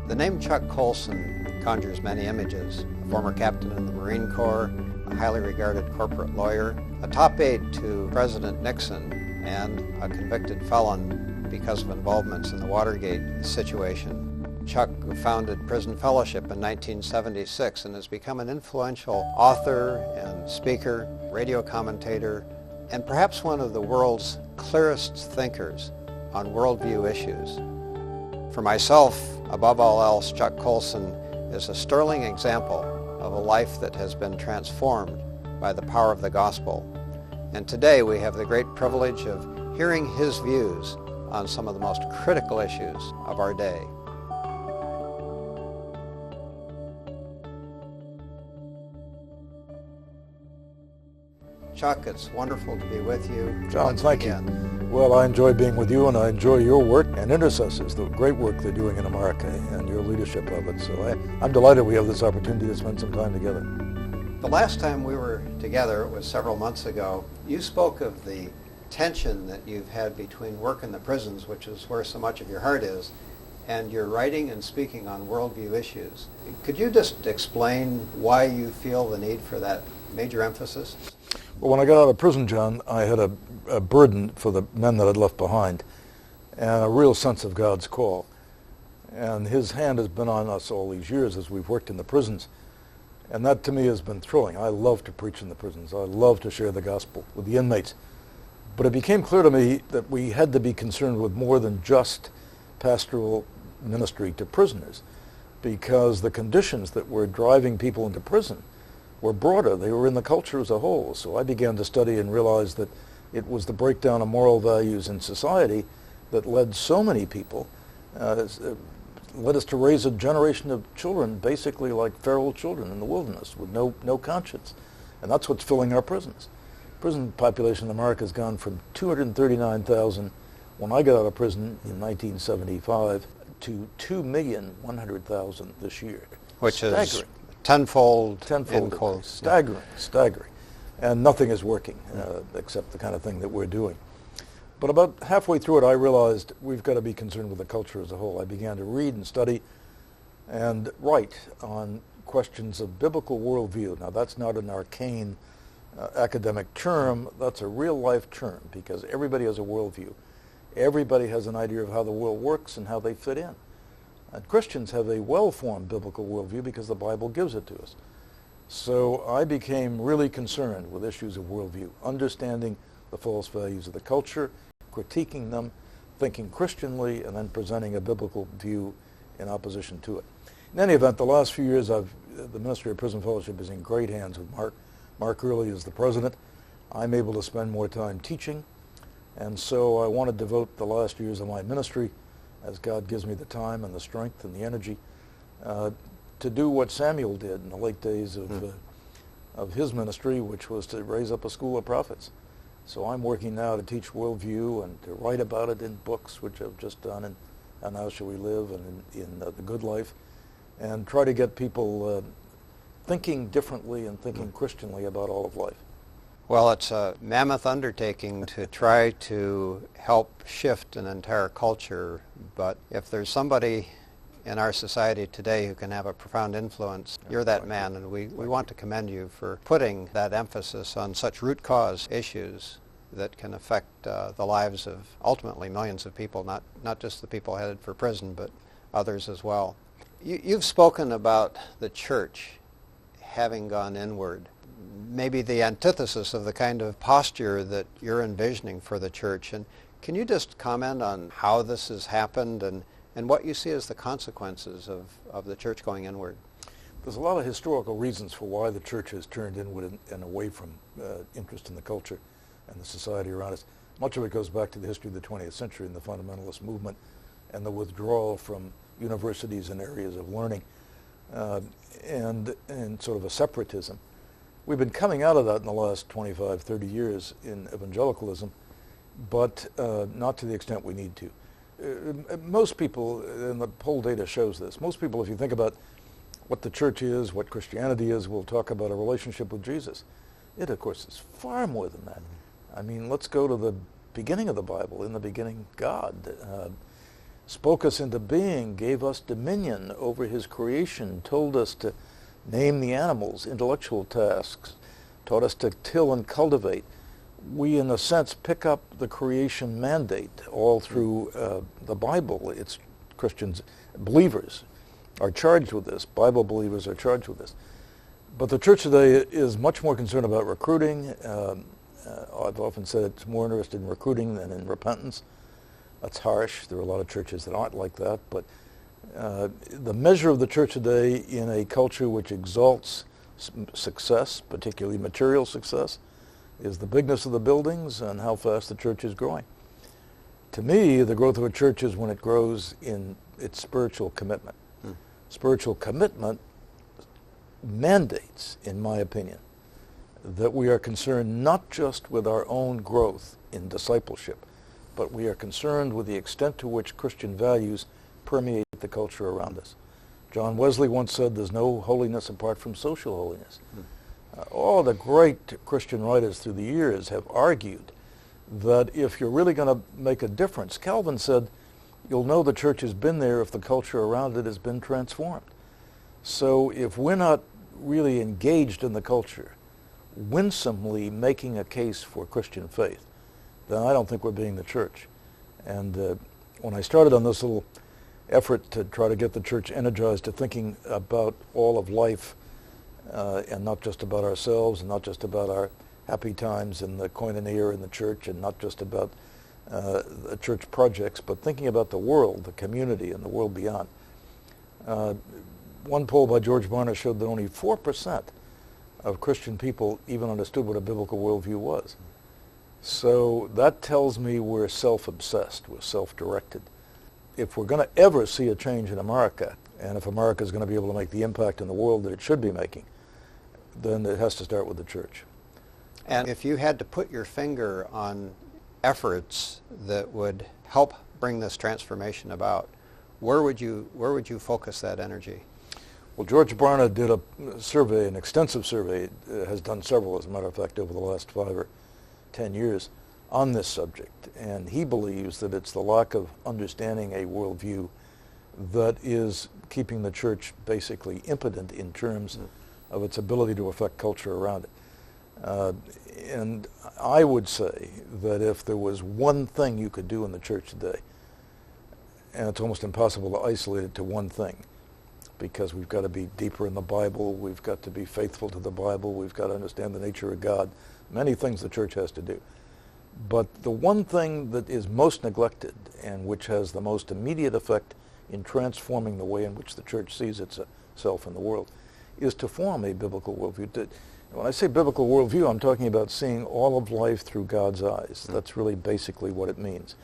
The name Chuck Colson conjures many images. A former captain in the Marine Corps, a highly regarded corporate lawyer, a top aide to President Nixon, and a convicted felon because of involvements in the Watergate situation. Chuck founded Prison Fellowship in 1976 and has become an influential author and speaker, radio commentator, and perhaps one of the world's clearest thinkers on worldview issues. For myself, above all else, Chuck Colson is a sterling example of a life that has been transformed by the power of the gospel. And today we have the great privilege of hearing his views on some of the most critical issues of our day. Chuck, it's wonderful to be with you. John, thank you. Well, I enjoy being with you, and I enjoy your work and Intercessors, the great work they're doing in America and your leadership of it. So I'm delighted we have this opportunity to spend some time together. The last time we were together, it was several months ago, you spoke of the tension that you've had between work in the prisons, which is where so much of your heart is, and your writing and speaking on worldview issues. Could you just explain why you feel the need for that major emphasis? Well, when I got out of prison, John, I had a burden for the men that I'd left behind and a real sense of God's call. And his hand has been on us all these years as we've worked in the prisons. And that to me has been thrilling. I love to preach in the prisons. I love to share the gospel with the inmates. But it became clear to me that we had to be concerned with more than just pastoral ministry to prisoners, because the conditions that were driving people into prison were broader. They were in the culture as a whole. So I began to study and realize that it was the breakdown of moral values in society that led so many people, led us to raise a generation of children basically like feral children in the wilderness with no conscience. And that's what's filling our prisons. Prison population in America has gone from 239,000 when I got out of prison in 1975 to 2,100,000 this year. Which staggering. Is tenfold increase. Staggering. And nothing is working except the kind of thing that we're doing. But about halfway through it, I realized we've got to be concerned with the culture as a whole. I began to read and study and write on questions of biblical worldview. Now, that's not an arcane academic term. That's a real-life term, because everybody has a worldview. Everybody has an idea of how the world works and how they fit in. And Christians have a well-formed biblical worldview because the Bible gives it to us. So I became really concerned with issues of worldview, understanding the false values of the culture, critiquing them, thinking Christianly, and then presenting a biblical view in opposition to it. In any event, the last few years, the Ministry of Prison Fellowship is in great hands with Mark. Mark Earley is the president. I'm able to spend more time teaching, and so I want to devote the last years of my ministry, as God gives me the time and the strength and the energy, to do what Samuel did in the late days of his ministry, which was to raise up a school of prophets. So I'm working now to teach worldview and to write about it in books, which I've just done in And How Shall We Live and in The Good Life, and try to get people thinking differently and thinking Christianly about all of life. Well, it's a mammoth undertaking to try to help shift an entire culture, but if there's somebody in our society today who can have a profound influence, you're that man, and we want to commend you for putting that emphasis on such root cause issues that can affect the lives of ultimately millions of people, not just the people headed for prison, but others as well. You've spoken about the church having gone inward, maybe the antithesis of the kind of posture that you're envisioning for the church. And can you just comment on how this has happened and what you see as the consequences of the church going inward? There's a lot of historical reasons for why the church has turned inward and away from interest in the culture and the society around us. Much of it goes back to the history of the 20th century and the fundamentalist movement and the withdrawal from universities and areas of learning and sort of a separatism. We've been coming out of that in the last 25, 30 years in evangelicalism, but not to the extent we need to. Most people, and the poll data shows this, most people, if you think about what the church is, what Christianity is, will talk about a relationship with Jesus. It, of course, is far more than that. I mean, let's go to the beginning of the Bible. In the beginning, God. spoke us into being, gave us dominion over his creation, told us to name the animals, intellectual tasks, taught us to till and cultivate. We, in a sense, pick up the creation mandate all through the Bible. It's Christians, believers are charged with this. Bible believers are charged with this. But the church today is much more concerned about recruiting. I've often said it's more interested in recruiting than in repentance. That's harsh. There are a lot of churches that aren't like that. But the measure of the church today in a culture which exalts success, particularly material success, is the bigness of the buildings and how fast the church is growing. To me, the growth of a church is when it grows in its spiritual commitment. Spiritual commitment mandates, in my opinion, that we are concerned not just with our own growth in discipleship, but we are concerned with the extent to which Christian values permeate the culture around us. John Wesley once said, "There's no holiness apart from social holiness." All the great Christian writers through the years have argued that if you're really going to make a difference, Calvin said, you'll know the church has been there if the culture around it has been transformed. So if we're not really engaged in the culture, winsomely making a case for Christian faith, then I don't think we're being the church. And when I started on this little effort to try to get the church energized to thinking about all of life and not just about ourselves and not just about our happy times in the koinonia in the church and not just about the church projects, but thinking about the world, the community, and the world beyond. One poll by George Barna showed that only 4% of Christian people even understood what a biblical worldview was. So that tells me we're self-obsessed, we're self-directed. If we're going to ever see a change in America, and if America is going to be able to make the impact in the world that it should be making, then it has to start with the church. And if you had to put your finger on efforts that would help bring this transformation about, where would you focus that energy? Well, George Barna did a survey, an extensive survey, has done several, as a matter of fact, over the last 5 or 10 years on this subject. And he believes that it's the lack of understanding a worldview that is keeping the church basically impotent in terms of its ability to affect culture around it. And I would say that if there was one thing you could do in the church today, and it's almost impossible to isolate it to one thing, because we've got to be deeper in the Bible, we've got to be faithful to the Bible, we've got to understand the nature of God, many things the church has to do. But the one thing that is most neglected and which has the most immediate effect in transforming the way in which the church sees itself in the world is to form a biblical worldview. When I say biblical worldview, I'm talking about seeing all of life through God's eyes. That's really basically what it means.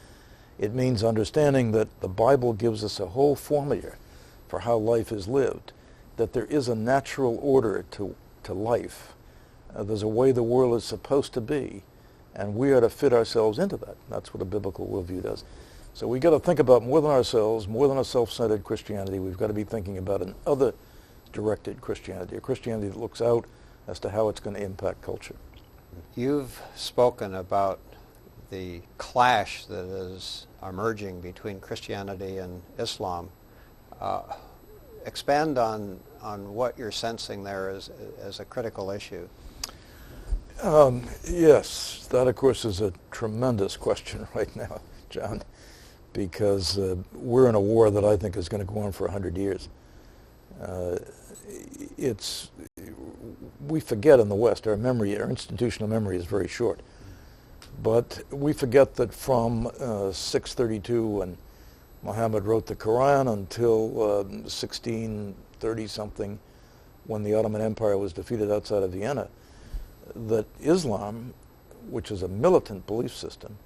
It means understanding that the Bible gives us a whole formula for how life is lived, that there is a natural order to life. There's a way the world is supposed to be, and we are to fit ourselves into that. That's what a biblical worldview does. So we've got to think about more than ourselves, more than a self-centered Christianity. We've got to be thinking about an other-directed Christianity, a Christianity that looks out as to how it's going to impact culture. You've spoken about the clash that is emerging between Christianity and Islam. Expand on what you're sensing there as a critical issue. Yes, that of course is a tremendous question right now, John, because we're in a war that I think is going to go on for 100 years. We forget in the West, our institutional memory is very short. But we forget that from 632 when Muhammad wrote the Quran until 1630-something when the Ottoman Empire was defeated outside of Vienna, that Islam, which is a militant belief system,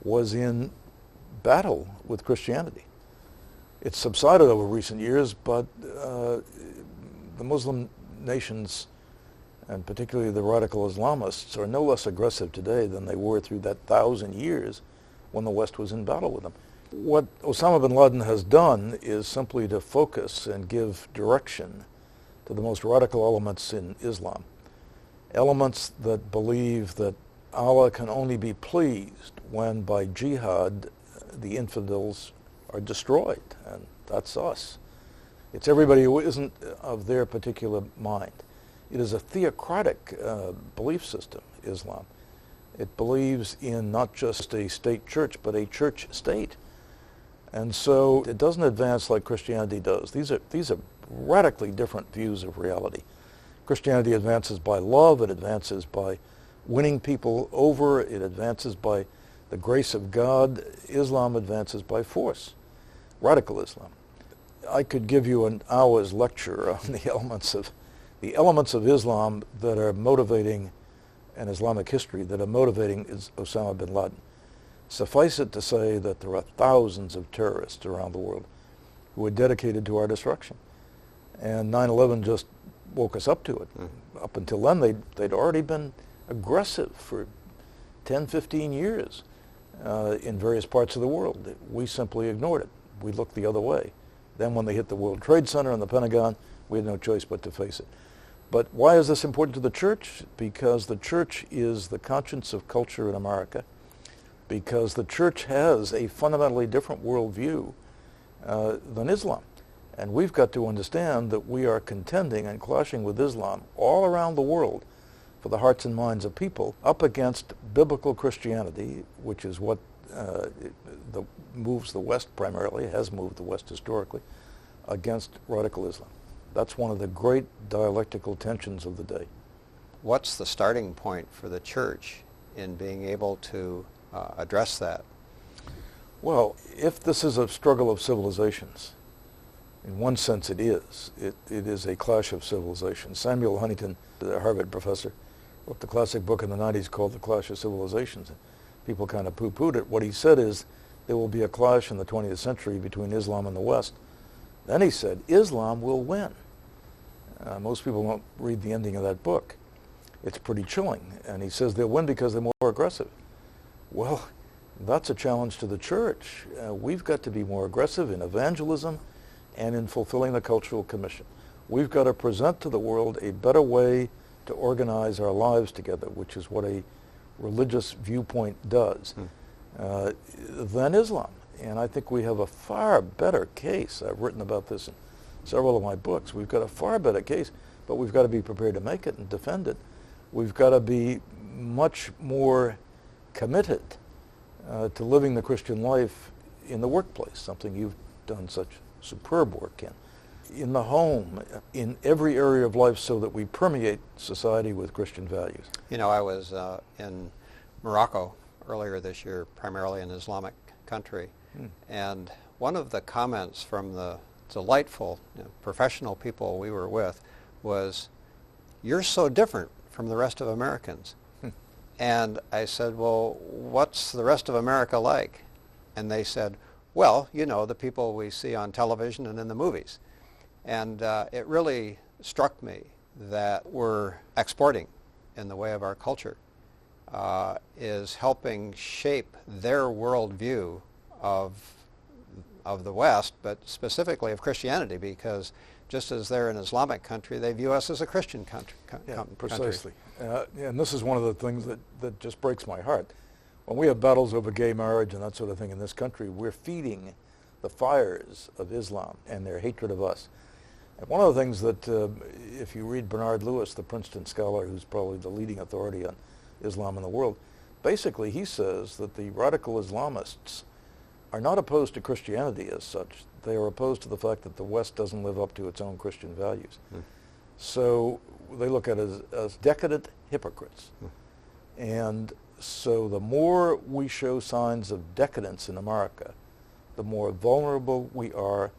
was in battle with Christianity. It's subsided over recent years, but the Muslim nations, and particularly the radical Islamists, are no less aggressive today than they were through that 1,000 years when the West was in battle with them. What Osama bin Laden has done is simply to focus and give direction to the most radical elements in Islam. Elements that believe that Allah can only be pleased when by jihad the infidels are destroyed, and that's us. It's everybody who isn't of their particular mind. It is a theocratic belief system, Islam. It believes in not just a state church, but a church state. And so it doesn't advance like Christianity does. These are radically different views of reality. Christianity advances by love, it advances by winning people over, it advances by the grace of God. Islam advances by force, radical Islam. I could give you an hour's lecture on the elements of Islam that are motivating, and Islamic history that are motivating Osama bin Laden. Suffice it to say that there are thousands of terrorists around the world who are dedicated to our destruction. And 9/11 just woke us up to it. Up until then, they'd already been aggressive for 10, 15 years in various parts of the world. We simply ignored it. We looked the other way. Then when they hit the World Trade Center and the Pentagon, we had no choice but to face it. But why is this important to the church? Because the church is the conscience of culture in America, because the church has a fundamentally different worldview than Islam. And we've got to understand that we are contending and clashing with Islam all around the world for the hearts and minds of people up against biblical Christianity, which is what moves the West primarily, has moved the West historically, against radical Islam. That's one of the great dialectical tensions of the day. What's the starting point for the church in being able to address that? Well, if this is a struggle of civilizations, in one sense it is. It is a clash of civilizations. Samuel Huntington, the Harvard professor, wrote the classic book in the 90s called The Clash of Civilizations. People kind of poo-pooed it. What he said is there will be a clash in the 20th century between Islam and the West. Then he said, Islam will win. Most people don't read the ending of that book. It's pretty chilling. And he says they'll win because they're more aggressive. Well, that's a challenge to the church. We've got to be more aggressive in evangelism and in fulfilling the cultural commission. We've got to present to the world a better way to organize our lives together, which is what a religious viewpoint does, than Islam. And I think we have a far better case. I've written about this in several of my books. We've got a far better case, but we've got to be prepared to make it and defend it. We've got to be much more committed to living the Christian life in the workplace, something you've done such superb work in the home, in every area of life, so that we permeate society with Christian values. You know, I was in Morocco earlier this year, primarily an Islamic country, and one of the comments from the delightful professional people we were with was, "You're so different from the rest of Americans." And I said, "Well, what's the rest of America like?" And they said, "Well, you know, the people we see on television and in the movies." And it really struck me that we're exporting in the way of our culture, is helping shape their worldview of the West, but specifically of Christianity, because just as they're an Islamic country, they view us as a Christian country. Precisely. And this is one of the things that just breaks my heart. When we have battles over gay marriage and that sort of thing in this country, we're feeding the fires of Islam and their hatred of us. And one of the things that, if you read Bernard Lewis, the Princeton scholar who's probably the leading authority on Islam in the world, basically he says that the radical Islamists are not opposed to Christianity as such. They are opposed to the fact that the West doesn't live up to its own Christian values. So they look at it as decadent hypocrites. And so the more we show signs of decadence in America, the more vulnerable we are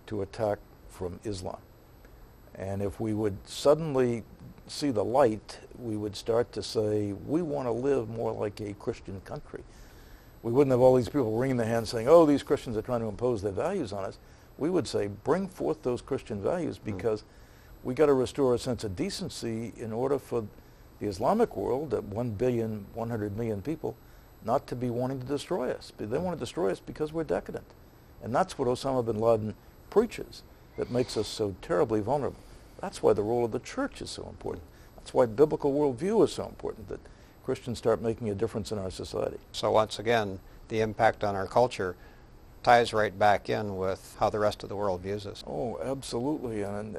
to attack from Islam. And if we would suddenly see the light, we would start to say, we want to live more like a Christian country. We wouldn't have all these people wringing their hands saying, oh, these Christians are trying to impose their values on us. We would say, bring forth those Christian values, because we got to restore a sense of decency in order for the Islamic world, at 1,100,000,000 people, not to be wanting to destroy us. They want to destroy us because we're decadent. And that's what Osama bin Laden preaches, that makes us so terribly vulnerable. That's why the role of the church is so important. That's why biblical worldview is so important, that Christians start making a difference in our society. So once again, the impact on our culture ties right back in with how the rest of the world views us. Oh, absolutely. And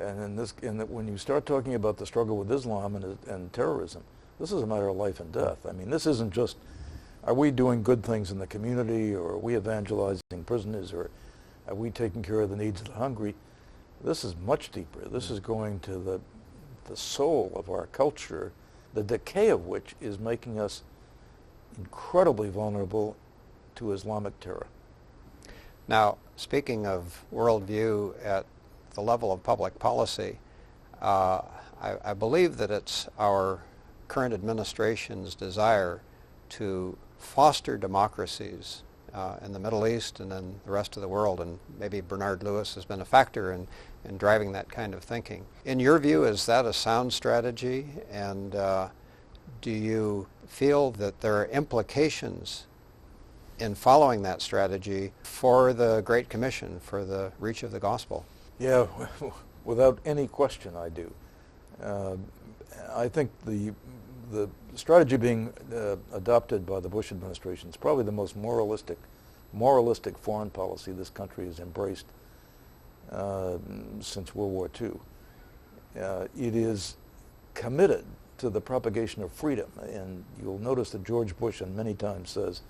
when you start talking about the struggle with Islam and terrorism, this is a matter of life and death. I mean, this isn't just, are we doing good things in the community, or are we evangelizing prisoners, or are we taking care of the needs of the hungry? This is much deeper. This is going to the soul of our culture, the decay of which is making us incredibly vulnerable to Islamic terror. Now, speaking of worldview at the level of public policy, I believe that it's our current administration's desire to foster democracies in the Middle East and in the rest of the world, and maybe Bernard Lewis has been a factor in driving that kind of thinking. In your view, is that a sound strategy, and do you feel that there are implications in following that strategy for the Great Commission, for the reach of the gospel? Yeah, without any question I do. I think the strategy being adopted by the Bush administration is probably the most moralistic foreign policy this country has embraced since World War II. It is committed to the propagation of freedom, and you'll notice that George Bush many times says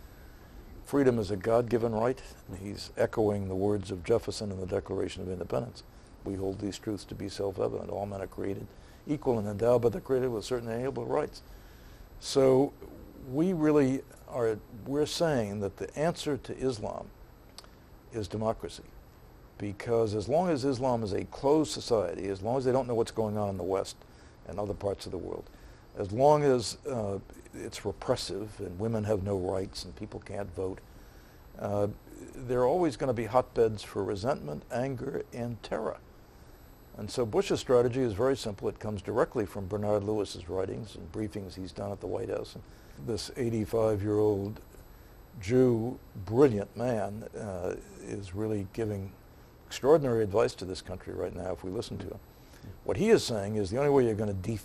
freedom is a God-given right. He's echoing the words of Jefferson in the Declaration of Independence. We hold these truths to be self-evident. All men are created equal and endowed by the Creator with certain inalienable rights. So we're saying that the answer to Islam is democracy, because as long as Islam is a closed society, as long as they don't know what's going on in the West and other parts of the world, as long as it's repressive and women have no rights and people can't vote, there are always going to be hotbeds for resentment, anger, and terror. And so Bush's strategy is very simple. It comes directly from Bernard Lewis's writings and briefings he's done at the White House. And this 85-year-old Jew, brilliant man, is really giving extraordinary advice to this country right now if we listen to him. What he is saying is the only way you're going to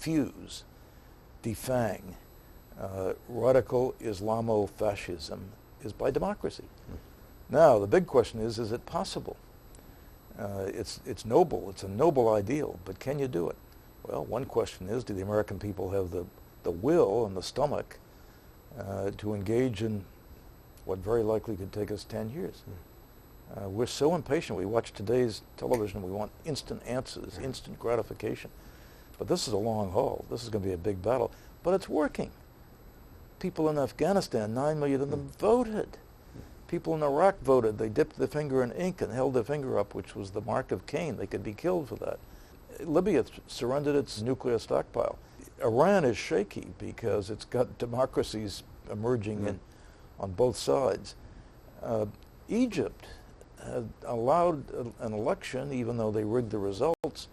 defang radical Islamo-fascism is by democracy. Now, the big question is it possible? It's noble. It's a noble ideal, but can you do it? Well, one question is, do the American people have the will and the stomach to engage in what very likely could take us 10 years? We're so impatient. We watch today's television. We want instant answers, instant gratification. But this is a long haul. This is going to be a big battle. But it's working. People in Afghanistan, 9 million of them voted. People in Iraq voted. They dipped their finger in ink and held their finger up, which was the mark of Cain. They could be killed for that. Libya surrendered its nuclear stockpile. Iran is shaky because it's got democracies emerging on both sides. Egypt had allowed an election, even though they rigged the results.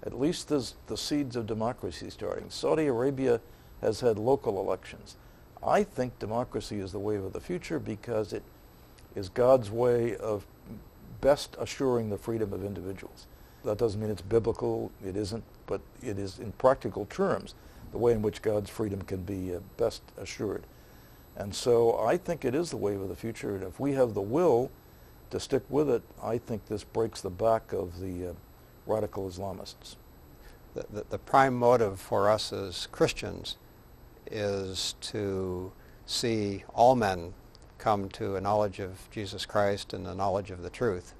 At least there's the seeds of democracy starting. Saudi Arabia has had local elections. I think democracy is the wave of the future because it is God's way of best assuring the freedom of individuals. That doesn't mean it's biblical, it isn't, but it is in practical terms the way in which God's freedom can be best assured. And so I think it is the wave of the future, and if we have the will to stick with it, I think this breaks the back of the radical Islamists. The prime motive for us as Christians is to see all men come to a knowledge of Jesus Christ and a knowledge of the truth.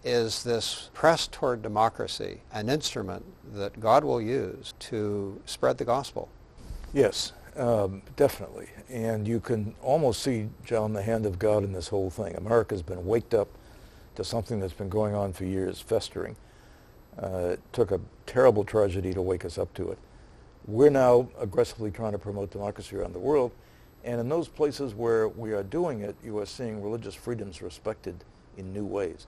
Is this press toward democracy an instrument that God will use to spread the gospel? Yes, definitely. And you can almost see, John, the hand of God in this whole thing. America's been waked up to something that's been going on for years, festering. It took a terrible tragedy to wake us up to it. We're now aggressively trying to promote democracy around the world, and in those places where we are doing it, you are seeing religious freedoms respected in new ways.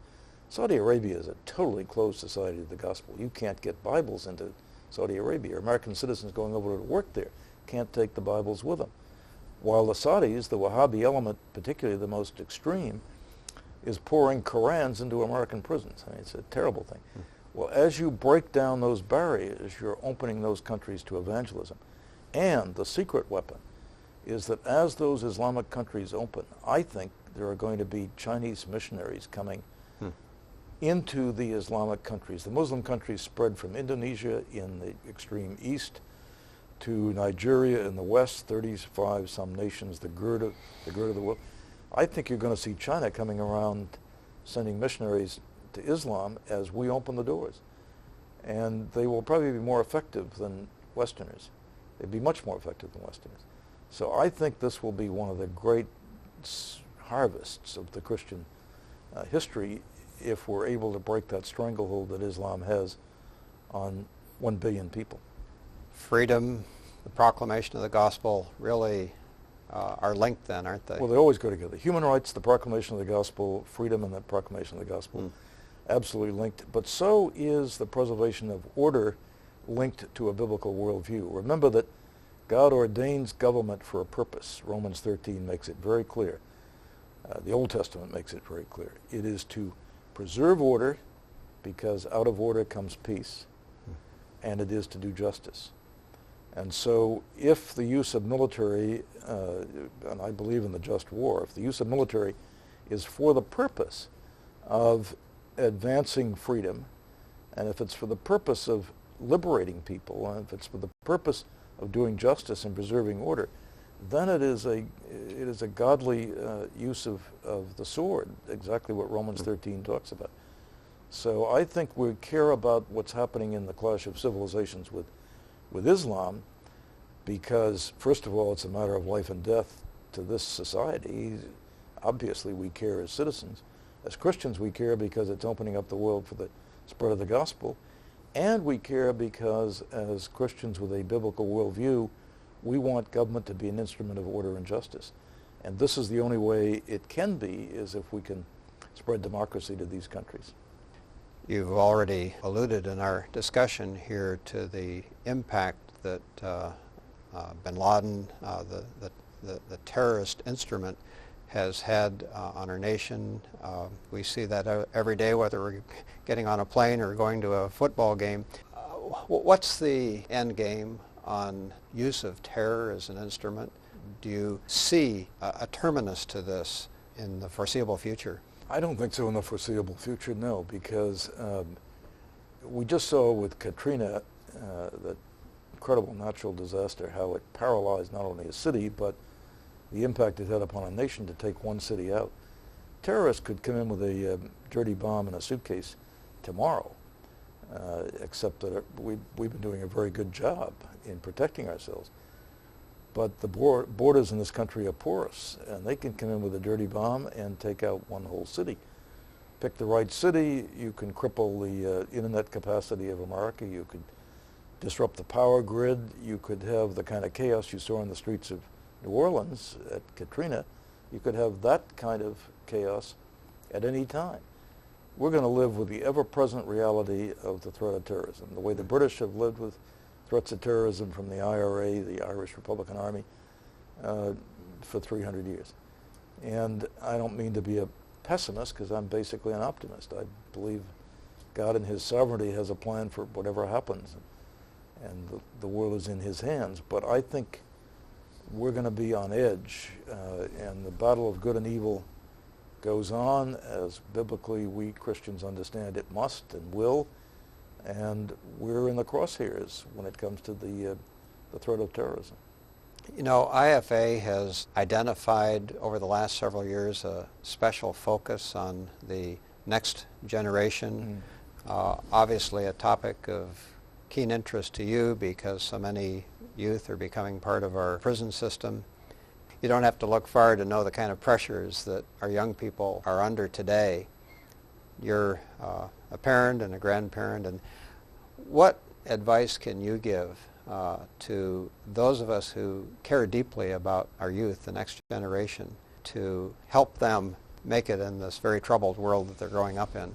Saudi Arabia is a totally closed society to the gospel. You can't get Bibles into Saudi Arabia. American citizens going over to work there can't take the Bibles with them. While the Saudis, the Wahhabi element, particularly the most extreme, is pouring Korans into American prisons. I mean, it's a terrible thing. Well, as you break down those barriers, you're opening those countries to evangelism. And the secret weapon is that as those Islamic countries open, I think there are going to be Chinese missionaries coming into the Islamic countries. The Muslim countries spread from Indonesia in the extreme east to Nigeria in the west, 35 some nations, the gird of the world. I think you're going to see China coming around sending missionaries to Islam as we open the doors. And they will probably be more effective than Westerners. They'd be much more effective than Westerners. So I think this will be one of the great harvests of the Christian history if we're able to break that stranglehold that Islam has on 1 billion people. Freedom, the proclamation of the gospel really are linked then, aren't they? Well, they always go together. Human rights, the proclamation of the gospel, freedom and the proclamation of the gospel, absolutely linked. But so is the preservation of order linked to a biblical worldview. Remember that God ordains government for a purpose. Romans 13 makes it very clear. The Old Testament makes it very clear. It is to preserve order, because out of order comes peace, and it is to do justice. And so if the use of military, and I believe in the just war, if the use of military is for the purpose of advancing freedom, and if it's for the purpose of liberating people, and if it's for the purpose of doing justice and preserving order, then it is a godly use of the sword, exactly what Romans 13 talks about. So I think we care about what's happening in the clash of civilizations with Islam, because first of all, it's a matter of life and death to this society. Obviously we care as citizens. As Christians we care because it's opening up the world for the spread of the gospel, and we care because as Christians with a biblical worldview, we want government to be an instrument of order and justice. And this is the only way it can be, is if we can spread democracy to these countries. You've already alluded in our discussion here to the impact that bin Laden, the terrorist instrument, has had on our nation. We see that every day, whether we're getting on a plane or going to a football game. What's the end game on use of terror as an instrument? Do you see a terminus to this in the foreseeable future? I don't think so in the foreseeable future, no, because we just saw with Katrina, that incredible natural disaster, how it paralyzed not only a city, but the impact it had upon a nation to take one city out. Terrorists could come in with a dirty bomb in a suitcase tomorrow, except that we've been doing a very good job in protecting ourselves. But the borders in this country are porous, and they can come in with a dirty bomb and take out one whole city. Pick the right city, you can cripple the internet capacity of America, you could disrupt the power grid, you could have the kind of chaos you saw in the streets of New Orleans at Katrina. You could have that kind of chaos at any time. We're going to live with the ever-present reality of the threat of terrorism, the way the British have lived with threats of terrorism from the IRA, the Irish Republican Army, for 300 years. And I don't mean to be a pessimist, because I'm basically an optimist. I believe God in His sovereignty has a plan for whatever happens, and the world is in His hands. But I think we're going to be on edge, and the battle of good and evil goes on as biblically we Christians understand it must and will, and we're in the crosshairs when it comes to the threat of terrorism. You know, IFA has identified over the last several years a special focus on the next generation. Obviously a topic of keen interest to you because so many youth are becoming part of our prison system. You don't have to look far to know the kind of pressures that our young people are under today. You're a parent and a grandparent, and what advice can you give to those of us who care deeply about our youth, the next generation, to help them make it in this very troubled world that they're growing up in?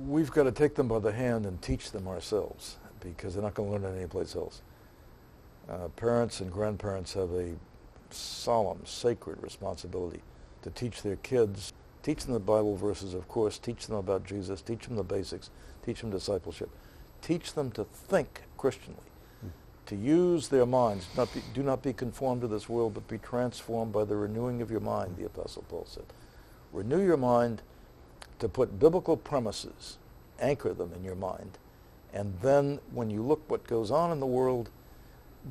We've got to take them by the hand and teach them ourselves, because they're not going to learn it anyplace else. Parents and grandparents have a solemn, sacred responsibility to teach their kids, teach them the Bible verses, of course, teach them about Jesus, teach them the basics, teach them discipleship, teach them to think Christianly. to use their minds. Do not be conformed to this world, but be transformed by the renewing of your mind, the Apostle Paul said. Renew your mind to put biblical premises, anchor them in your mind, and then when you look what goes on in the world,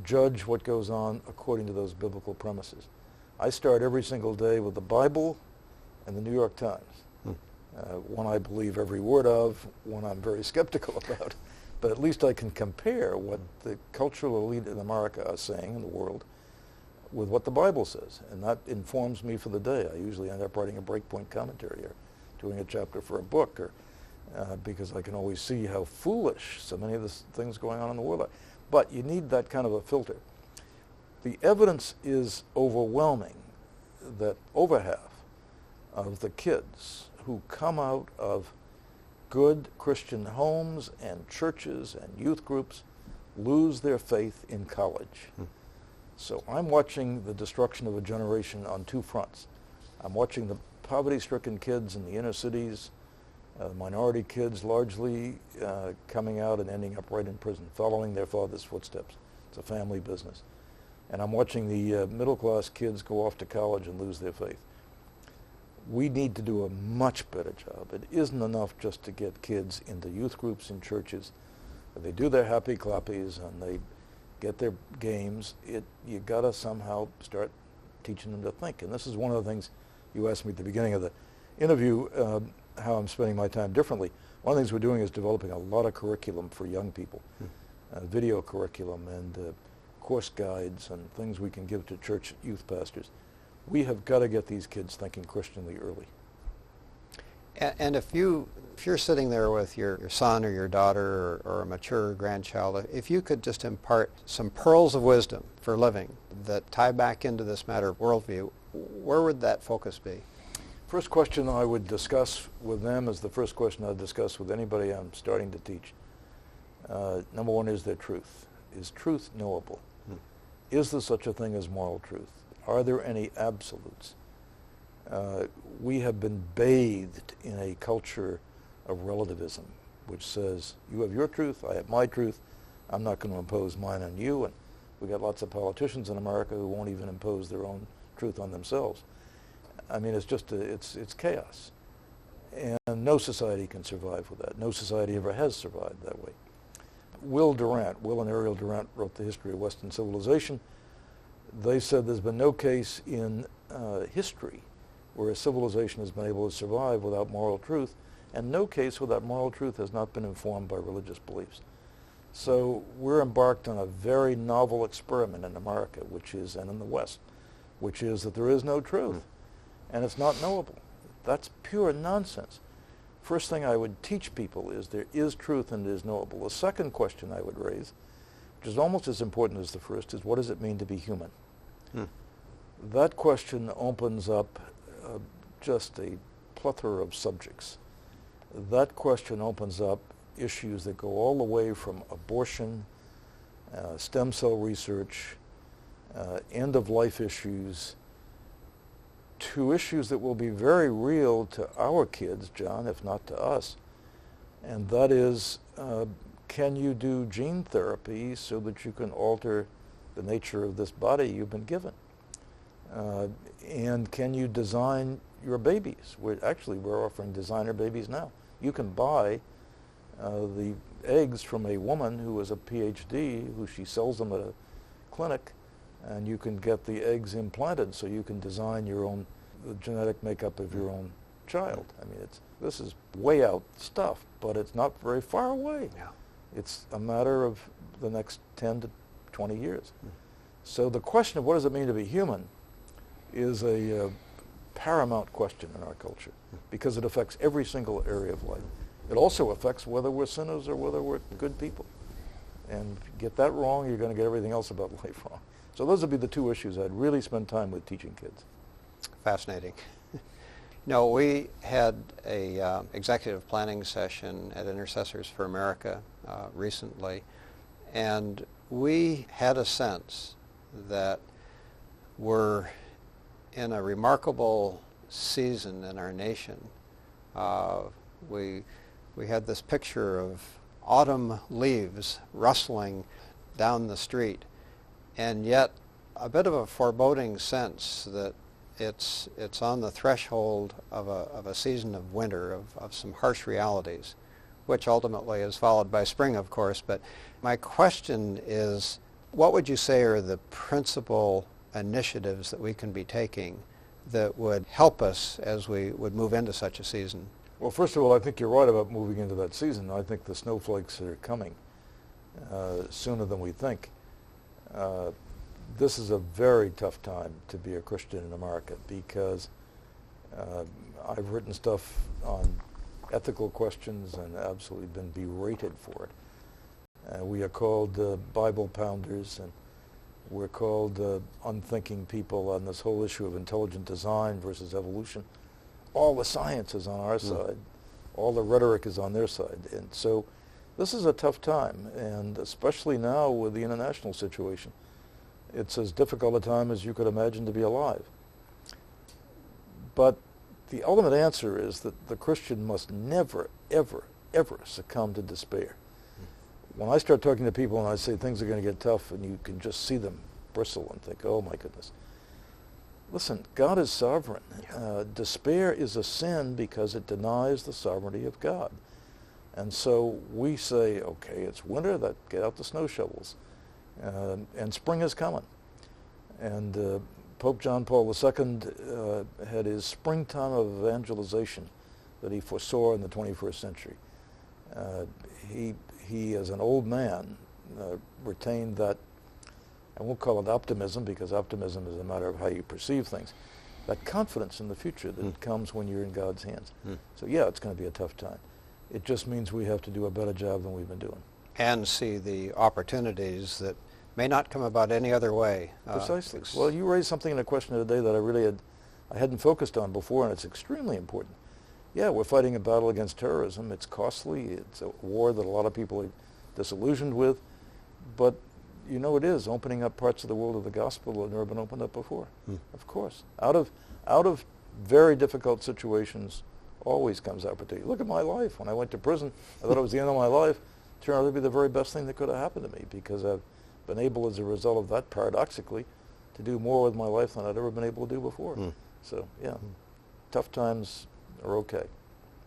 judge what goes on according to those biblical premises. I start every single day with the Bible and the New York Times. One I believe every word of, one I'm very skeptical about. But at least I can compare what the cultural elite in America are saying in the world with what the Bible says. And that informs me for the day. I usually end up writing a breakpoint commentary or doing a chapter for a book, or because I can always see how foolish so many of the things going on in the world are. But you need that kind of a filter. The evidence is overwhelming that over half of the kids who come out of good Christian homes and churches and youth groups lose their faith in college. So I'm watching the destruction of a generation on two fronts. I'm watching the poverty-stricken kids in the inner cities, minority kids largely coming out and ending up right in prison, following their father's footsteps. It's a family business. And I'm watching the middle-class kids go off to college and lose their faith. We need to do a much better job. It isn't enough just to get kids into youth groups in churches. They do their happy clappies and they get their games. You got to somehow start teaching them to think. And this is one of the things you asked me at the beginning of the interview, how I'm spending my time differently. One of the things we're doing is developing a lot of curriculum for young people, video curriculum and course guides and things we can give to church youth pastors. We have got to get these kids thinking Christianly early. And if you're sitting there with your son or your daughter or a mature grandchild, if you could just impart some pearls of wisdom for living that tie back into this matter of worldview, where would that focus be? First question I would discuss with them is the first question I'd discuss with anybody I'm starting to teach. Number one is their truth. Is truth knowable? Is there such a thing as moral truth? Are there any absolutes? We have been bathed in a culture of relativism, which says, you have your truth, I have my truth, I'm not going to impose mine on you. And we got lots of politicians in America who won't even impose their own truth on themselves. I mean, it's just, it's chaos. And no society can survive with that. No society ever has survived that way. Will and Ariel Durant wrote The History of Western Civilization. They said there's been no case in history where a civilization has been able to survive without moral truth, and no case where that moral truth has not been informed by religious beliefs. So we're embarked on a very novel experiment in America, and in the West, which is that there is no truth, and it's not knowable. That's pure nonsense. First thing I would teach people is there is truth and it is knowable. The second question I would raise, which is almost as important as the first, is what does it mean to be human? That question opens up just a plethora of subjects. That question opens up issues that go all the way from abortion, stem cell research, end-of-life issues, to issues that will be very real to our kids, John, if not to us. And that is, can you do gene therapy so that you can alter the nature of this body you've been given? And can you design your babies? We're offering designer babies now. You can buy the eggs from a woman who is a PhD, who she sells them at a clinic, and you can get the eggs implanted so you can design your own, the genetic makeup of your own child. I mean, this is way out stuff, but it's not very far away. Yeah. It's a matter of the next 10 to 20 years. So the question of what does it mean to be human is a paramount question in our culture, because it affects every single area of life. It also affects whether we're sinners or whether we're good people. And if you get that wrong, you're going to get everything else about life wrong. So those would be the two issues I'd really spend time with teaching kids. Fascinating. No, we had a executive planning session at Intercessors for America recently, and we had a sense that we're in a remarkable season in our nation. We had this picture of autumn leaves rustling down the street, and yet a bit of a foreboding sense that it's on the threshold of a season of winter, of some harsh realities, which ultimately is followed by spring, of course. But my question is, what would you say are the principal initiatives that we can be taking that would help us as we would move into such a season? Well, first of all, I think you're right about moving into that season. I think the snowflakes are coming sooner than we think. This is a very tough time to be a Christian in America because I've written stuff on ethical questions and absolutely been berated for it. We are called Bible pounders, and we're called unthinking people on this whole issue of intelligent design versus evolution. All the science is on our side. All the rhetoric is on their side. And so this is a tough time, and especially now with the international situation. It's as difficult a time as you could imagine to be alive. But the ultimate answer is that the Christian must never, ever, ever succumb to despair. When I start talking to people and I say things are going to get tough, and you can just see them bristle and think, oh my goodness. Listen, God is sovereign. Despair is a sin because it denies the sovereignty of God. And so we say, okay, it's winter, get out the snow shovels. And spring is coming. And Pope John Paul II had his springtime of evangelization that he foresaw in the 21st century. He, as an old man, retained that, I won't call it optimism because optimism is a matter of how you perceive things, that confidence in the future that comes when you're in God's hands. So yeah, it's going to be a tough time. It just means we have to do a better job than we've been doing. And see the opportunities that may not come about any other way. Precisely. Well, you raised something in a question today that I hadn't focused on before, and it's extremely important. Yeah, we're fighting a battle against terrorism. It's costly. It's a war that a lot of people are disillusioned with. But you know it is opening up parts of the world of the gospel that have never been opened up before. Of course. Out of very difficult situations always comes opportunity. Look at my life. When I went to prison, I thought it was the end of my life. It turned out to be the very best thing that could have happened to me because I've been able, as a result of that, paradoxically, to do more with my life than I'd ever been able to do before. So, yeah, tough times are okay.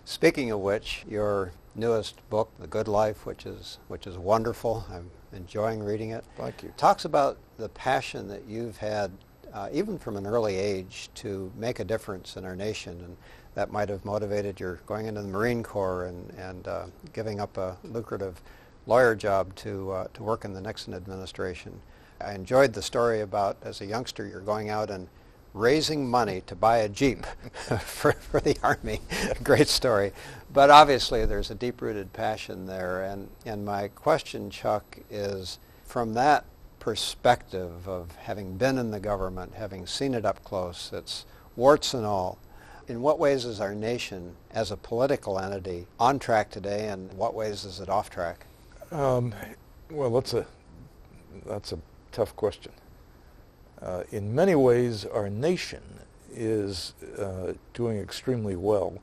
Speaking of which, your newest book, The Good Life, which is wonderful. I'm enjoying reading it. Thank you. Talks about the passion that you've had, even from an early age, to make a difference in our nation, and that might have motivated your going into the Marine Corps and giving up a lucrative lawyer job to work in the Nixon administration. I enjoyed the story about, as a youngster, you're going out and raising money to buy a Jeep for the Army. Great story. But obviously there's a deep-rooted passion there. And my question, Chuck, is from that perspective of having been in the government, having seen it up close, it's warts and all, in what ways is our nation as a political entity on track today, and in what ways is it off track? Well, that's a tough question. In many ways, our nation is doing extremely well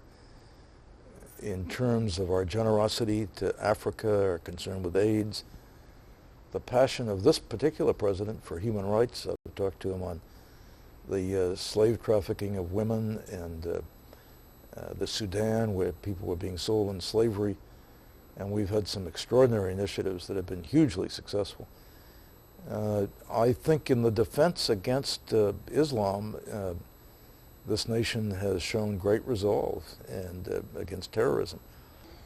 in terms of our generosity to Africa, our concern with AIDS, the passion of this particular president for human rights. I've talked to him on the slave trafficking of women and the Sudan, where people were being sold in slavery, and we've had some extraordinary initiatives that have been hugely successful. I think in the defense against Islam, this nation has shown great resolve and against terrorism.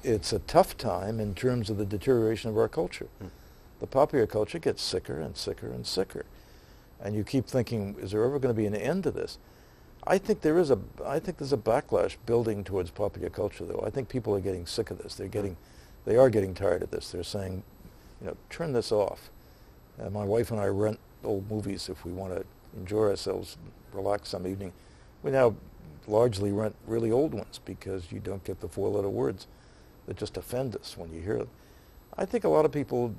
It's a tough time in terms of the deterioration of our culture. The popular culture gets sicker and sicker and sicker. And you keep thinking, is there ever going to be an end to this? I think there's a backlash building towards popular culture, though. I think people are getting sick of this. They are getting tired of this. They're saying, turn this off. My wife and I rent old movies if we want to enjoy ourselves, relax some evening. We now largely rent really old ones because you don't get the four-letter words that just offend us when you hear them. I think a lot of people,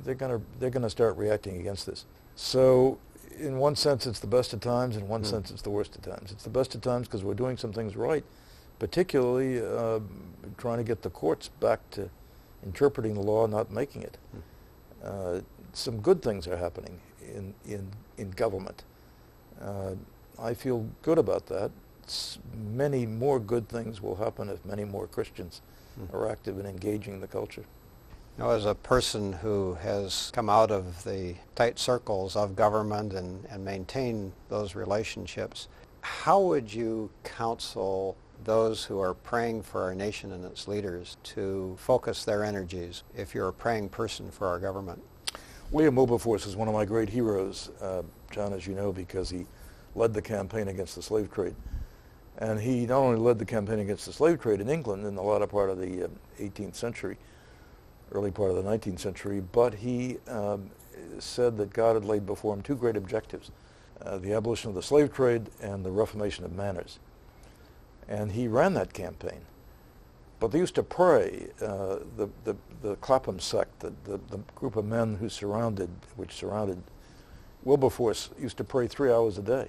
they're going to start reacting against this. So, in one sense, it's the best of times. In one sense, it's the worst of times. It's the best of times because we're doing some things right, particularly trying to get the courts back to interpreting the law, not making it. Some good things are happening in government. I feel good about that. Many more good things will happen if many more Christians are active in engaging the culture. Now, as a person who has come out of the tight circles of government and maintained those relationships, how would you counsel those who are praying for our nation and its leaders to focus their energies if you're a praying person for our government? William Wilberforce is one of my great heroes, John, as you know, because he led the campaign against the slave trade. And he not only led the campaign against the slave trade in England in the latter part of the 18th century, early part of the 19th century, but he said that God had laid before him two great objectives, the abolition of the slave trade and the reformation of manners. And he ran that campaign. But they used to pray, the Clapham sect, the group of men which surrounded Wilberforce, used to pray 3 hours a day.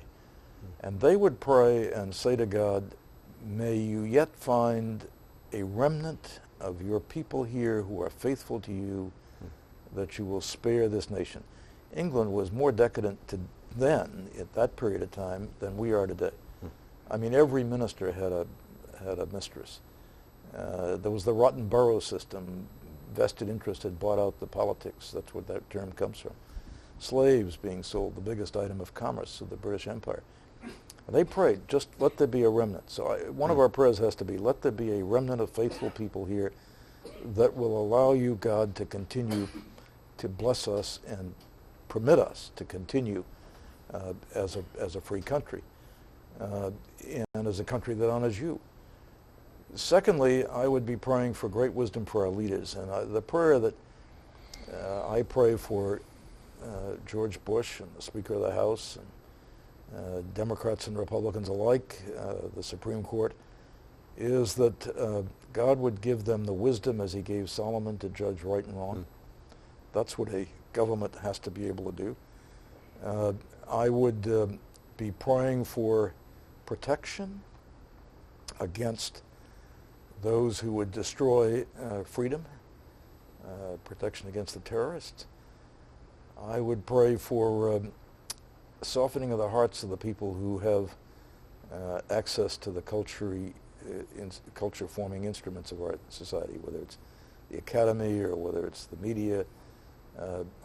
And they would pray and say to God, may you yet find a remnant of your people here who are faithful to you, that you will spare this nation. England was more decadent then, at that period of time, than we are today. I mean, every minister had a mistress. There was the rotten borough system. Vested interest had bought out the politics. That's where that term comes from. Slaves being sold, the biggest item of commerce of the British Empire. They prayed, just let there be a remnant. So one of our prayers has to be, let there be a remnant of faithful people here that will allow you, God, to continue to bless us and permit us to continue as a free country and as a country that honors you. Secondly, I would be praying for great wisdom for our leaders. And the prayer that I pray for George Bush and the Speaker of the House and Democrats and Republicans alike, the Supreme Court, is that God would give them the wisdom as he gave Solomon to judge right and wrong. That's what a government has to be able to do. I would be praying for protection against those who would destroy freedom, protection against the terrorists. I would pray for softening of the hearts of the people who have access to the culture-forming instruments of our society, whether it's the academy or whether it's the media.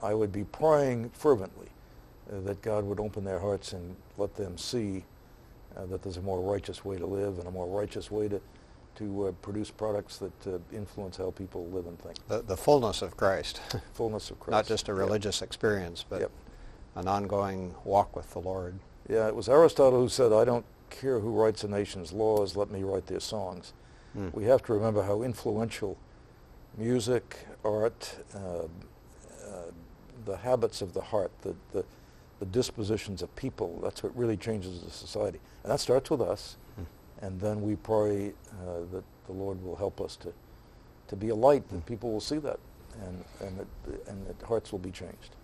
I would be praying fervently that God would open their hearts and let them see that there's a more righteous way to live and a more righteous way to produce products that influence how people live and think. The fullness of Christ. Fullness of Christ. Not just a religious experience, but an ongoing walk with the Lord. Yeah, it was Aristotle who said, I don't care who writes a nation's laws, let me write their songs. We have to remember how influential music, art, the habits of the heart, the dispositions of people, that's what really changes the society. And that starts with us. And then we pray that the Lord will help us to be a light, and people will see that, and that hearts will be changed.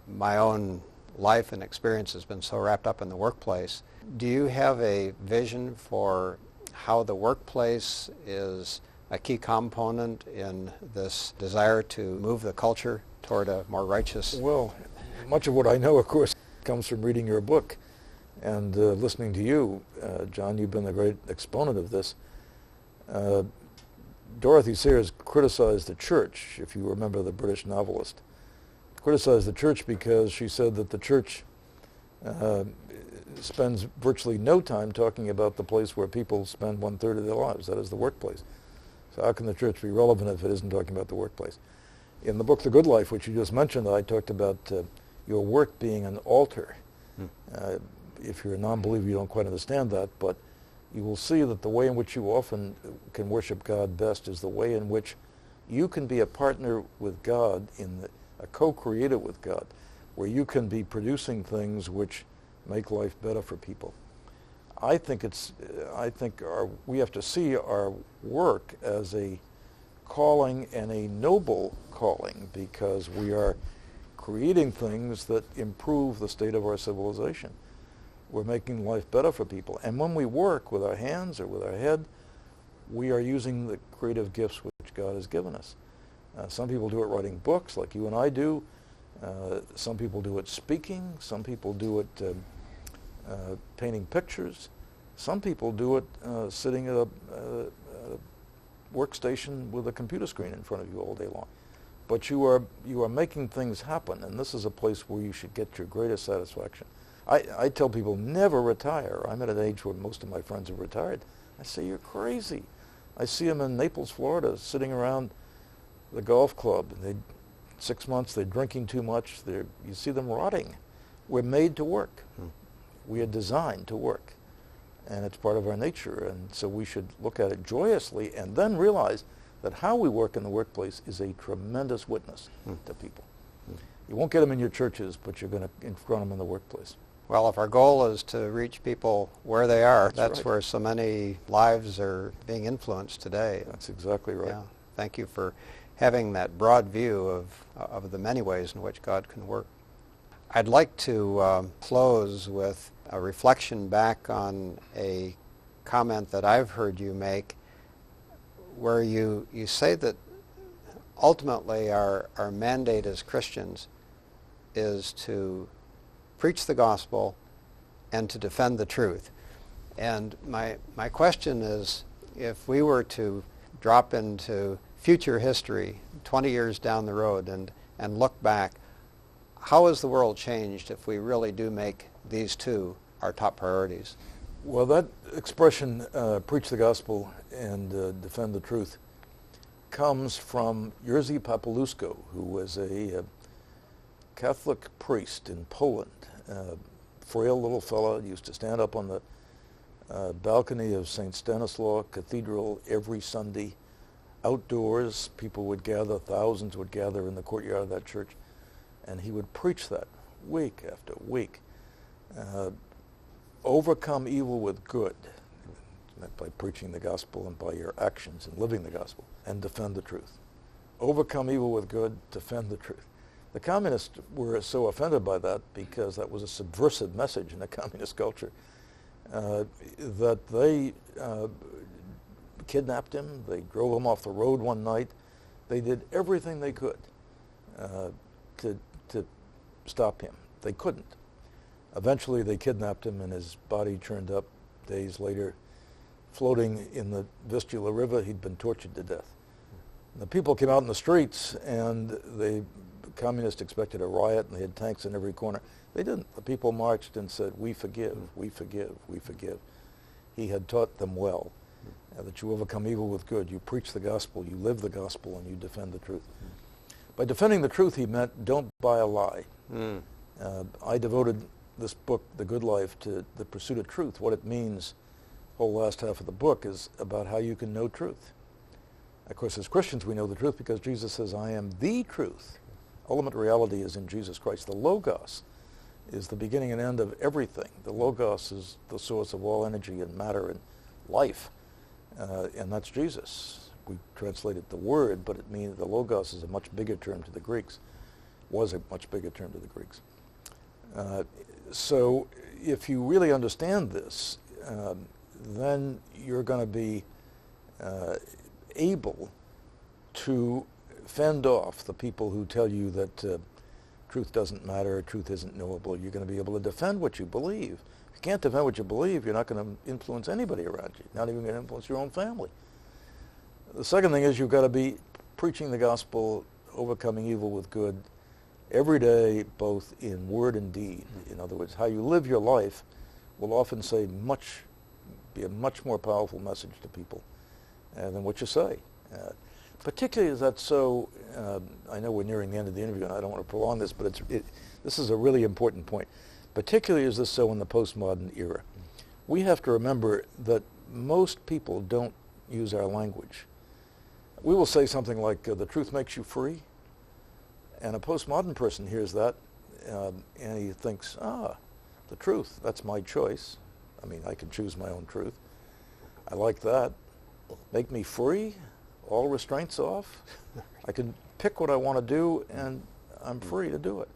My own life and experience has been so wrapped up in the workplace. Do you have a vision for how the workplace is a key component in this desire to move the culture toward a more righteous? Well, much of what I know, of course, comes from reading your book and listening to you. John, you've been a great exponent of this. Dorothy Sayers criticized the church, if you remember, the British novelist. Criticized the church because she said that the church spends virtually no time talking about the place where people spend 1/3 of their lives, that is the workplace. So how can the church be relevant if it isn't talking about the workplace? In the book The Good Life, which you just mentioned, I talked about your work being an altar. If you're a non-believer, you don't quite understand that, but you will see that the way in which you often can worship God best is the way in which you can be a partner with God, a co-creator with God, where you can be producing things which make life better for people. I think we have to see our work as a calling, and a noble calling, because we are creating things that improve the state of our civilization. We're making life better for people. And when we work with our hands or with our head, we are using the creative gifts which God has given us. Some people do it writing books like you and I do. Some people do it speaking. Some people do it painting pictures. Some people do it sitting at a workstation with a computer screen in front of you all day long. But you are making things happen, and this is a place where you should get your greatest satisfaction. I tell people, never retire. I'm at an age where most of my friends have retired. I say, you're crazy. I see them in Naples, Florida, sitting around the golf club, and 6 months, they're drinking too much. You see them rotting. We're made to work. We are designed to work, and it's part of our nature, and so we should look at it joyously and then realize that how we work in the workplace is a tremendous witness to people. You won't get them in your churches, but you're going to confront them in the workplace. Well, if our goal is to reach people where they are, that's right. where so many lives are being influenced today. That's exactly right. Yeah. Thank you for having that broad view of the many ways in which God can work. I'd like to close with a reflection back on a comment that I've heard you make, where you say that ultimately our mandate as Christians is to preach the gospel and to defend the truth. And my question is, if we were to drop into future history 20 years down the road and look back, how has the world changed if we really do make these two our top priorities? Well, that expression, preach the gospel and defend the truth, comes from Jerzy Papalusko, who was a Catholic priest in Poland. Frail little fellow, used to stand up on the balcony of St. Stanislaw Cathedral every Sunday. Outdoors, people would gather, thousands would gather in the courtyard of that church, and he would preach that week after week. Overcome evil with good, by preaching the gospel and by your actions and living the gospel, and defend the truth. Overcome evil with good, defend the truth. The communists were so offended by that, because that was a subversive message in the communist culture, that they kidnapped him. They drove him off the road one night. They did everything they could to stop him. They couldn't. Eventually they kidnapped him, and his body turned up days later, floating in the Vistula River. He'd been tortured to death. The people came out in the streets, and the communists expected a riot, and they had tanks in every corner. They didn't. The people marched and said, we forgive, we forgive, we forgive. He had taught them well, that you overcome evil with good. You preach the gospel, you live the gospel, and you defend the truth. By defending the truth, he meant don't buy a lie. I devoted this book, The Good Life, to the pursuit of truth. What it means, the whole last half of the book, is about how you can know truth. Of course, as Christians, we know the truth because Jesus says, I am the truth. Ultimate reality is in Jesus Christ. The Logos is the beginning and end of everything. The Logos is the source of all energy and matter and life, and that's Jesus. We translated the word, but it means the Logos is a much bigger term to the Greeks, was a much bigger term to the Greeks. So if you really understand this, then you're going to be able to fend off the people who tell you that truth doesn't matter, truth isn't knowable. You're going to be able to defend what you believe. If you can't defend what you believe, you're not going to influence anybody around you, not even going to influence your own family. The second thing is you've got to be preaching the gospel, overcoming evil with good, every day, both in word and deed. In other words, how you live your life will often be a much more powerful message to people than what you say. Particularly as that's so, I know we're nearing the end of the interview and I don't want to prolong this, but this is a really important point. Particularly is this so in the postmodern era. We have to remember that most people don't use our language. We will say something like, the truth makes you free. And a postmodern person hears that and he thinks, the truth, that's my choice. I mean, I can choose my own truth. I like that. Make me free, all restraints off. I can pick what I want to do and I'm free to do it.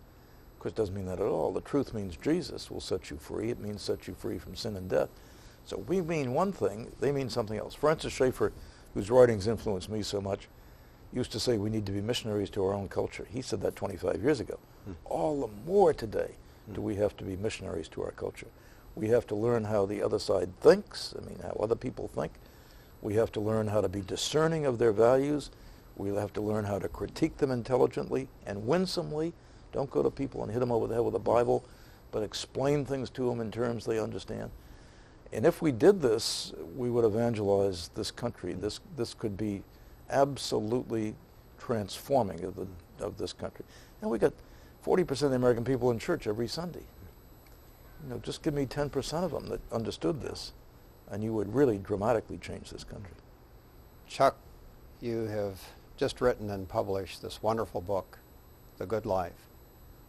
Of course, it doesn't mean that at all. The truth means Jesus will set you free. It means set you free from sin and death. So we mean one thing, they mean something else. Francis Schaeffer, whose writings influenced me so much, used to say we need to be missionaries to our own culture. He said that 25 years ago. All the more today do we have to be missionaries to our culture. We have to learn how the other side thinks, how other people think. We have to learn how to be discerning of their values. We'll have to learn how to critique them intelligently and winsomely. Don't go to people and hit them over the head with a Bible, but explain things to them in terms they understand. And if we did this, we would evangelize this country. This could be absolutely transforming of this country. And we got 40% of the American people in church every Sunday. Just give me 10% of them that understood this, and you would really dramatically change this country. Chuck, you have just written and published this wonderful book, The Good Life.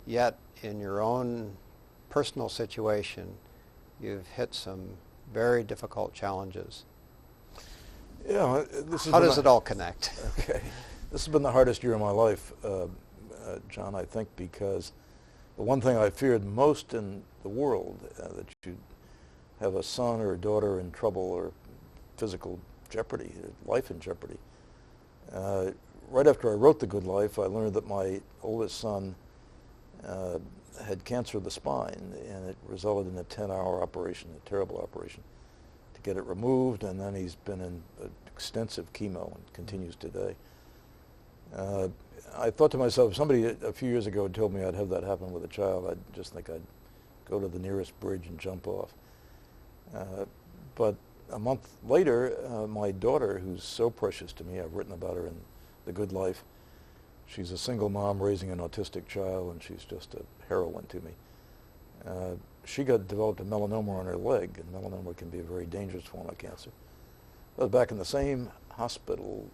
Yet, in your own personal situation, you've hit some very difficult challenges. Yeah, how does it all connect? Okay, this has been the hardest year of my life, John, I think, because the one thing I feared most in the world, that you'd have a son or a daughter in trouble or physical jeopardy, life in jeopardy. Right after I wrote The Good Life, I learned that my oldest son had cancer of the spine, and it resulted in a 10-hour operation, a terrible operation, to get it removed, and then he's been in extensive chemo and continues today. I thought to myself, if somebody a few years ago had told me I'd have that happen with a child, I'd just think I'd go to the nearest bridge and jump off. But a month later, my daughter, who's so precious to me, I've written about her in The Good Life. She's a single mom raising an autistic child, and she's just a heroine to me. She developed a melanoma on her leg, and melanoma can be a very dangerous form of cancer. I was back in the same hospital,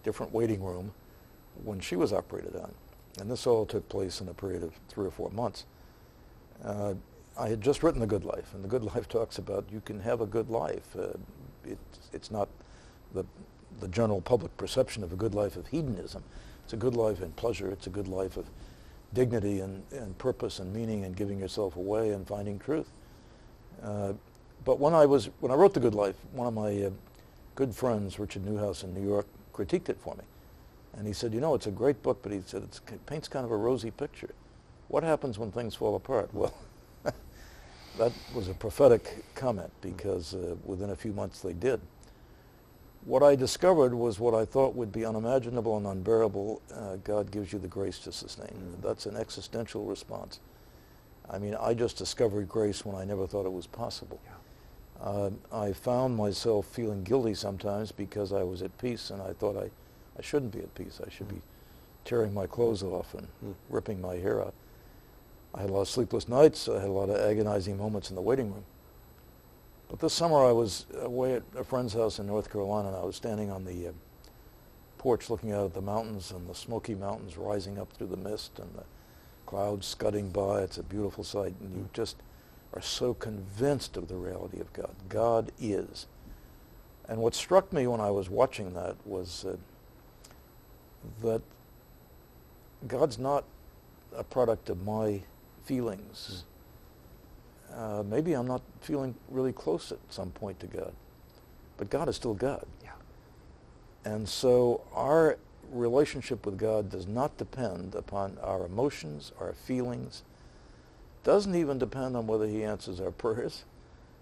different waiting room, when she was operated on. And this all took place in a period of 3 or 4 months. I had just written The Good Life, and The Good Life talks about you can have a good life. It's not the general public perception of a good life of hedonism. It's a good life in pleasure. It's a good life of dignity and purpose and meaning and giving yourself away and finding truth. But when I wrote The Good Life, one of my good friends, Richard Newhouse in New York, critiqued it for me. And he said, it's a great book, but he said it paints kind of a rosy picture. What happens when things fall apart? Well, that was a prophetic comment, because within a few months they did. What I discovered was what I thought would be unimaginable and unbearable. God gives you the grace to sustain. That's an existential response. I just discovered grace when I never thought it was possible. Yeah. I found myself feeling guilty sometimes because I was at peace, and I thought I shouldn't be at peace. I should be tearing my clothes off and ripping my hair out. I had a lot of sleepless nights. I had a lot of agonizing moments in the waiting room. But this summer I was away at a friend's house in North Carolina, and I was standing on the porch looking out at the mountains and the Smoky Mountains rising up through the mist and the clouds scudding by. It's a beautiful sight, and you just are so convinced of the reality of God. God is. And what struck me when I was watching that was that God's not a product of my feelings. Maybe I'm not feeling really close at some point to God, but God is still God. Yeah. And so our relationship with God does not depend upon our emotions, our feelings. Doesn't even depend on whether he answers our prayers.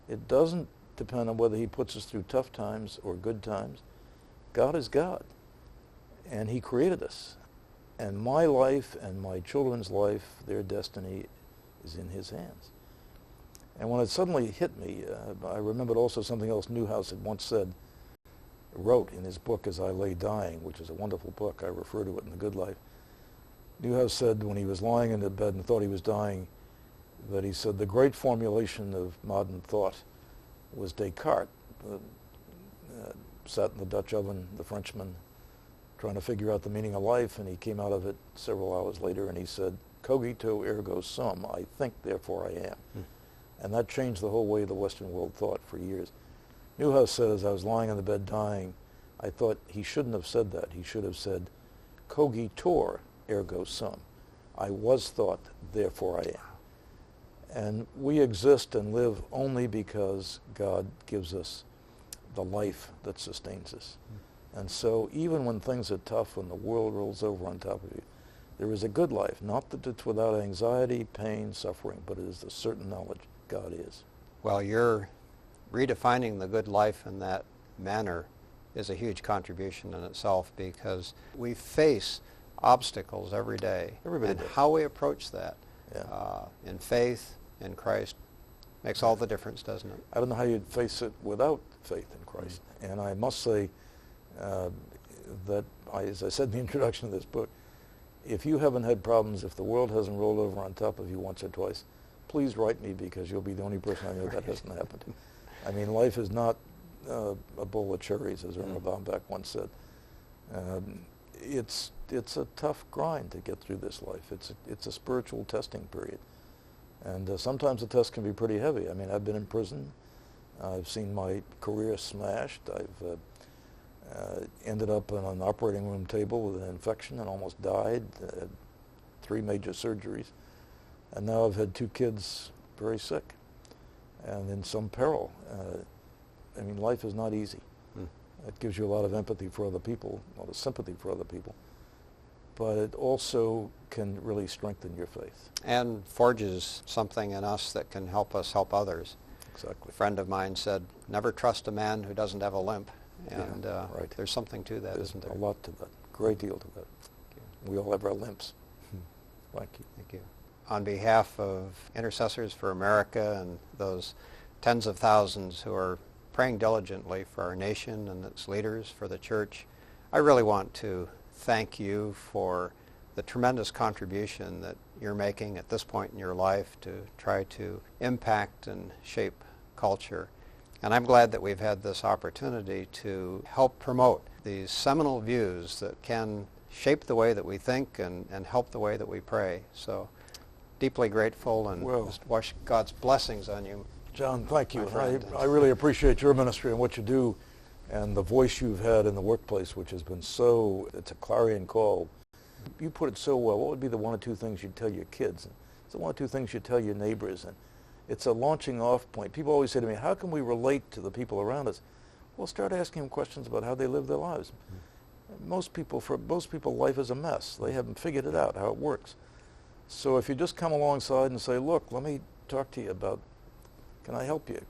It doesn't depend on whether he puts us through tough times or good times. God is God, and he created us. And my life and my children's life, their destiny is in his hands. And when it suddenly hit me, I remembered also something else Newhouse had once wrote in his book, As I Lay Dying, which is a wonderful book. I refer to it in The Good Life. Newhouse said when he was lying in the bed and thought he was dying, that he said the great formulation of modern thought was Descartes. Sat in the Dutch oven, the Frenchman, trying to figure out the meaning of life, and he came out of it several hours later and he said, cogito ergo sum, I think, therefore I am. And that changed the whole way the Western world thought for years. Newhouse said, as I was lying in the bed dying, I thought he shouldn't have said that. He should have said, cogitor ergo sum. I was thought, therefore I am. And we exist and live only because God gives us the life that sustains us. And so even when things are tough, when the world rolls over on top of you, there is a good life. Not that it's without anxiety, pain, suffering, but it is the certain knowledge God is. Well, you're redefining the good life in that manner is a huge contribution in itself, because we face obstacles every day. Everybody and does. how we approach that Yeah. in faith, in Christ, makes all the difference, doesn't it? I don't know how you'd face it without faith in Christ. And I must say that, as I said in the introduction of this book, if you haven't had problems, if the world hasn't rolled over on top of you once or twice, please write me, because you'll be the only person I know that hasn't happened. I mean, life is not a bowl of cherries, as Erma Bombeck once said. It's a tough grind to get through this life. It's a spiritual testing period. And sometimes the test can be pretty heavy. I mean, I've been in prison. I've seen my career smashed. I've ended up on an operating room table with an infection and almost died. 3 major surgeries. And now I've had 2 kids very sick and in some peril. I mean, life is not easy. It gives you a lot of empathy for other people, a lot of sympathy for other people. But it also can really strengthen your faith. And forges something in us that can help us help others. Exactly. A friend of mine said, never trust a man who doesn't have a limp. Yeah, And right. there's something to that, There's isn't there? a lot to that, great deal to that. We all have our limps. Thank you. Thank you. On behalf of Intercessors for America and those tens of thousands who are praying diligently for our nation and its leaders, for the church, I really want to thank you for the tremendous contribution that you're making at this point in your life to try to impact and shape culture. And I'm glad that we've had this opportunity to help promote these seminal views that can shape the way that we think and help the way that we pray. So deeply grateful, and Well, just wish God's blessings on you. John, thank you. My friend. I really appreciate your ministry and what you do and the voice you've had in the workplace, which has been it's a clarion call. You put it so well. What would be the 1 or 2 things you'd tell your kids? It's the 1 or 2 things you'd tell your neighbors. And it's a launching off point. People always say to me, how can we relate to the people around us? Well, start asking them questions about how they live their lives. For most people, life is a mess. They haven't figured it out, how it works. So if you just come alongside and say, look, let me talk to you about, can I help you?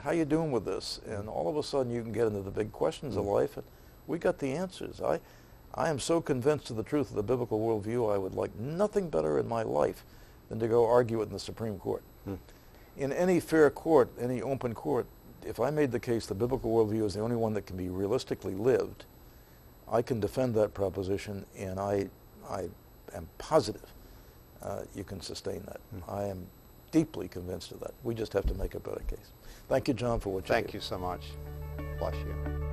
How you doing with this? And all of a sudden you can get into the big questions of life, and we got the answers. I am so convinced of the truth of the biblical worldview, I would like nothing better in my life than to go argue it in the Supreme Court. In any fair court, any open court, if I made the case the biblical worldview is the only one that can be realistically lived, I can defend that proposition, and I am positive you can sustain that. I am deeply convinced of that. We just have to make a better case. Thank you, John, for what you do. Thank you so much. Bless you.